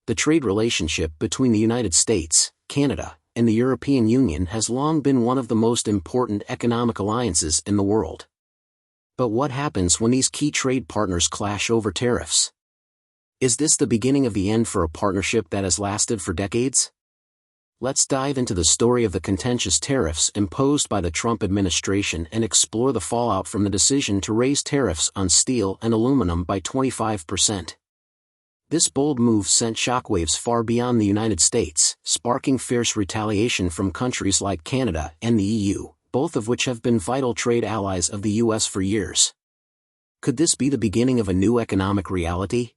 The trade relationship between the United States, Canada, and the European Union has long been one of the most important economic alliances in the world. But what happens when these key trade partners clash over tariffs? Is this the beginning of the end for a partnership that has lasted for decades? Let's dive into the story of the contentious tariffs imposed by the Trump administration and explore the fallout from the decision to raise tariffs on steel and aluminum by 25%. This bold move sent shockwaves far beyond the United States, sparking fierce retaliation from countries like Canada and the EU, both of which have been vital trade allies of the US for years. Could this be the beginning of a new economic reality?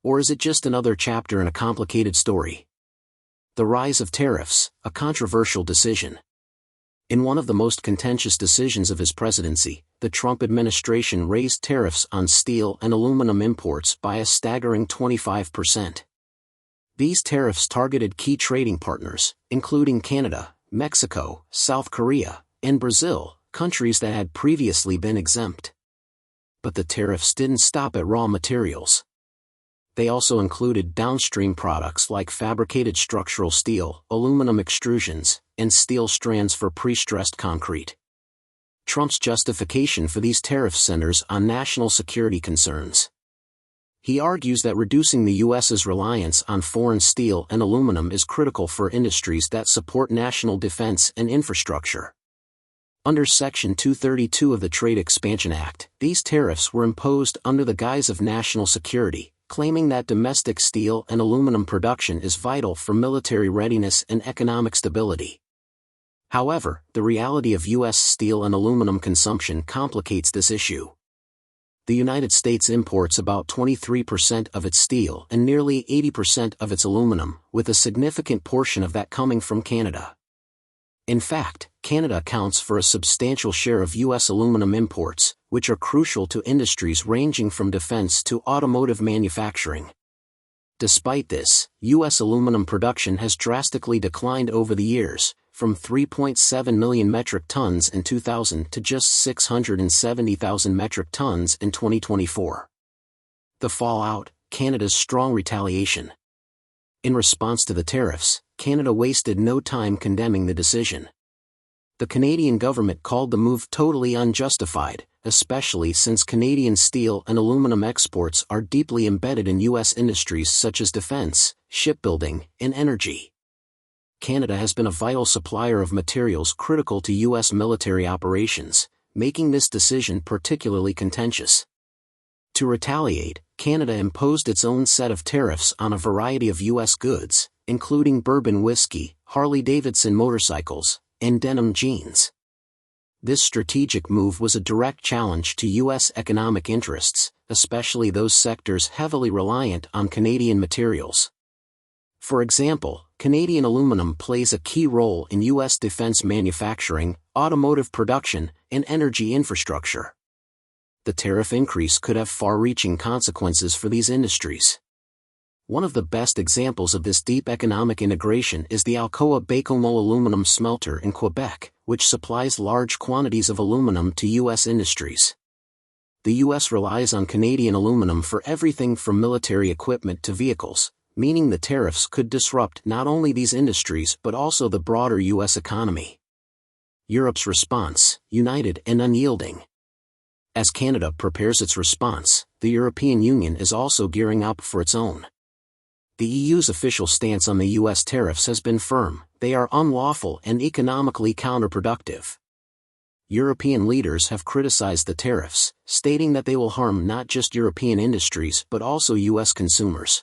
Or is it just another chapter in a complicated story? The rise of tariffs, a controversial decision. In one of the most contentious decisions of his presidency, the Trump administration raised tariffs on steel and aluminum imports by a staggering 25%. These tariffs targeted key trading partners, including Canada, Mexico, South Korea, and Brazil, countries that had previously been exempt. But the tariffs didn't stop at raw materials. They also included downstream products like fabricated structural steel, aluminum extrusions, and steel strands for pre-stressed concrete. Trump's justification for these tariffs centers on national security concerns. He argues that reducing the U.S.'s reliance on foreign steel and aluminum is critical for industries that support national defense and infrastructure. Under Section 232 of the Trade Expansion Act, these tariffs were imposed under the guise of national security, claiming that domestic steel and aluminum production is vital for military readiness and economic stability. However, the reality of U.S. steel and aluminum consumption complicates this issue. The United States imports about 23% of its steel and nearly 80% of its aluminum, with a significant portion of that coming from Canada. In fact, Canada accounts for a substantial share of U.S. aluminum imports, which are crucial to industries ranging from defense to automotive manufacturing. Despite this, U.S. aluminum production has drastically declined over the years, from 3.7 million metric tons in 2000 to just 670,000 metric tons in 2024. The fallout: Canada's strong retaliation. In response to the tariffs, Canada wasted no time condemning the decision. The Canadian government called the move totally unjustified, especially since Canadian steel and aluminum exports are deeply embedded in U.S. industries such as defense, shipbuilding, and energy. Canada has been a vital supplier of materials critical to U.S. military operations, making this decision particularly contentious. To retaliate, Canada imposed its own set of tariffs on a variety of U.S. goods, including bourbon whiskey, Harley-Davidson motorcycles, and denim jeans. This strategic move was a direct challenge to U.S. economic interests, especially those sectors heavily reliant on Canadian materials. For example, Canadian aluminum plays a key role in U.S. defense manufacturing, automotive production, and energy infrastructure. The tariff increase could have far-reaching consequences for these industries. One of the best examples of this deep economic integration is the Alcoa-Baie-Comeau aluminum smelter in Quebec, which supplies large quantities of aluminum to U.S. industries. The U.S. relies on Canadian aluminum for everything from military equipment to vehicles, meaning the tariffs could disrupt not only these industries but also the broader U.S. economy. Europe's response: united and unyielding. As Canada prepares its response, the European Union is also gearing up for its own. The EU's official stance on the U.S. tariffs has been firm: they are unlawful and economically counterproductive. European leaders have criticized the tariffs, stating that they will harm not just European industries but also U.S. consumers.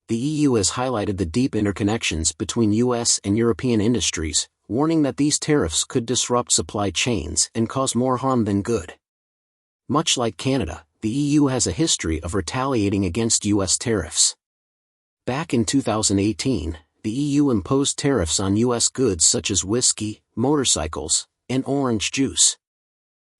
The EU has highlighted the deep interconnections between U.S. and European industries, warning that these tariffs could disrupt supply chains and cause more harm than good. Much like Canada, the EU has a history of retaliating against U.S. tariffs. Back in 2018, the EU imposed tariffs on U.S. goods such as whiskey, motorcycles, and orange juice.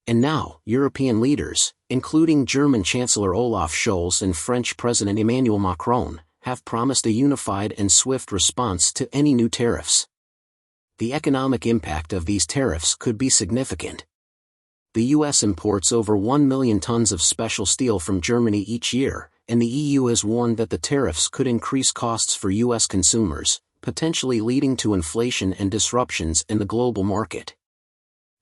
And now, European leaders, including German Chancellor Olaf Scholz and French President Emmanuel Macron, have promised a unified and swift response to any new tariffs. The economic impact of these tariffs could be significant. The U.S. imports over 1 million tons of special steel from Germany each year, and the EU has warned that the tariffs could increase costs for U.S. consumers, potentially leading to inflation and disruptions in the global market.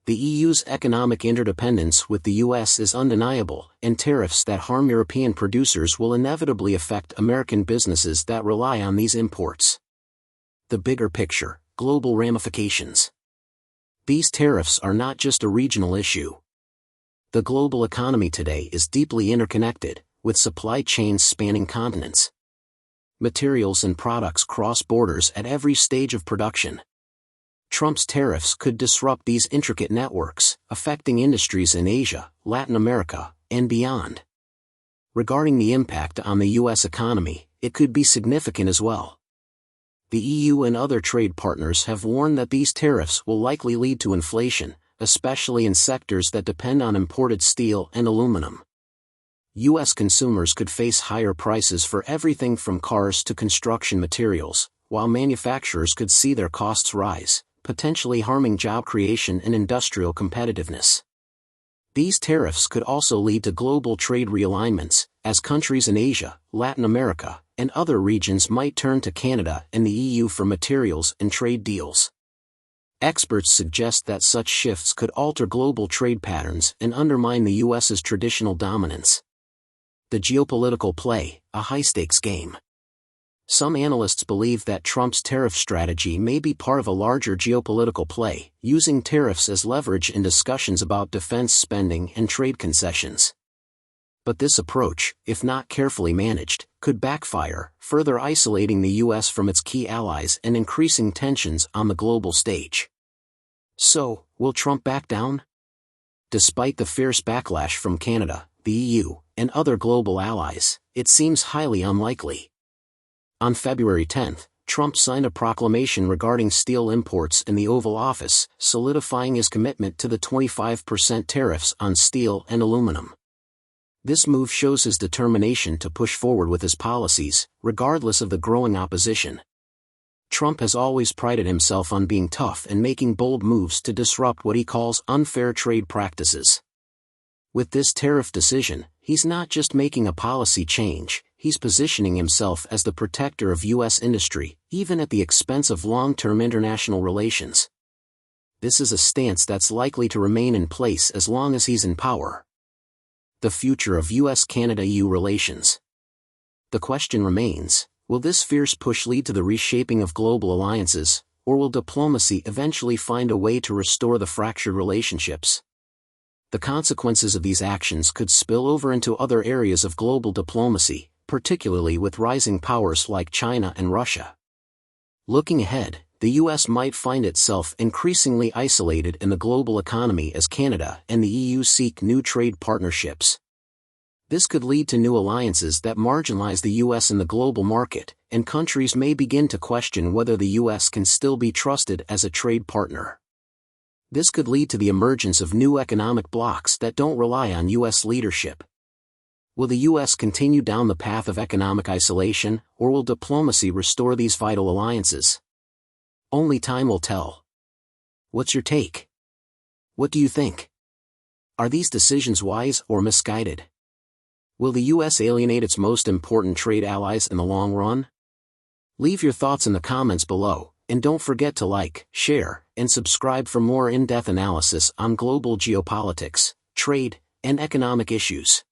The EU's economic interdependence with the US is undeniable, and tariffs that harm European producers will inevitably affect American businesses that rely on these imports. The bigger picture, global ramifications. These tariffs are not just a regional issue. The global economy today is deeply interconnected, with supply chains spanning continents. Materials and products cross borders at every stage of production. Trump's tariffs could disrupt these intricate networks, affecting industries in Asia, Latin America, and beyond. Regarding the impact on the U.S. economy, it could be significant as well. The EU and other trade partners have warned that these tariffs will likely lead to inflation, especially in sectors that depend on imported steel and aluminum. U.S. consumers could face higher prices for everything from cars to construction materials, while manufacturers could see their costs rise, potentially harming job creation and industrial competitiveness. These tariffs could also lead to global trade realignments, as countries in Asia, Latin America, and other regions might turn to Canada and the EU for materials and trade deals. Experts suggest that such shifts could alter global trade patterns and undermine the U.S.'s traditional dominance. The geopolitical play, a high-stakes game. Some analysts believe that Trump's tariff strategy may be part of a larger geopolitical play, using tariffs as leverage in discussions about defense spending and trade concessions. But this approach, if not carefully managed, could backfire, further isolating the U.S. from its key allies and increasing tensions on the global stage. So, will Trump back down? Despite the fierce backlash from Canada, the EU, and other global allies, it seems highly unlikely. On February 10, Trump signed a proclamation regarding steel imports in the Oval Office, solidifying his commitment to the 25% tariffs on steel and aluminum. This move shows his determination to push forward with his policies, regardless of the growing opposition. Trump has always prided himself on being tough and making bold moves to disrupt what he calls unfair trade practices. With this tariff decision, he's not just making a policy change, he's positioning himself as the protector of U.S. industry, even at the expense of long-term international relations. This is a stance that's likely to remain in place as long as he's in power. The future of U.S.-Canada-EU relations. The question remains, will this fierce push lead to the reshaping of global alliances, or will diplomacy eventually find a way to restore the fractured relationships? The consequences of these actions could spill over into other areas of global diplomacy, particularly with rising powers like China and Russia. Looking ahead, the U.S. might find itself increasingly isolated in the global economy as Canada and the EU seek new trade partnerships. This could lead to new alliances that marginalize the U.S. in the global market, and countries may begin to question whether the U.S. can still be trusted as a trade partner. This could lead to the emergence of new economic blocs that don't rely on U.S. leadership. Will the U.S. continue down the path of economic isolation, or will diplomacy restore these vital alliances? Only time will tell. What's your take? What do you think? Are these decisions wise or misguided? Will the U.S. alienate its most important trade allies in the long run? Leave your thoughts in the comments below, and don't forget to like, share, and subscribe for more in-depth analysis on global geopolitics, trade, and economic issues.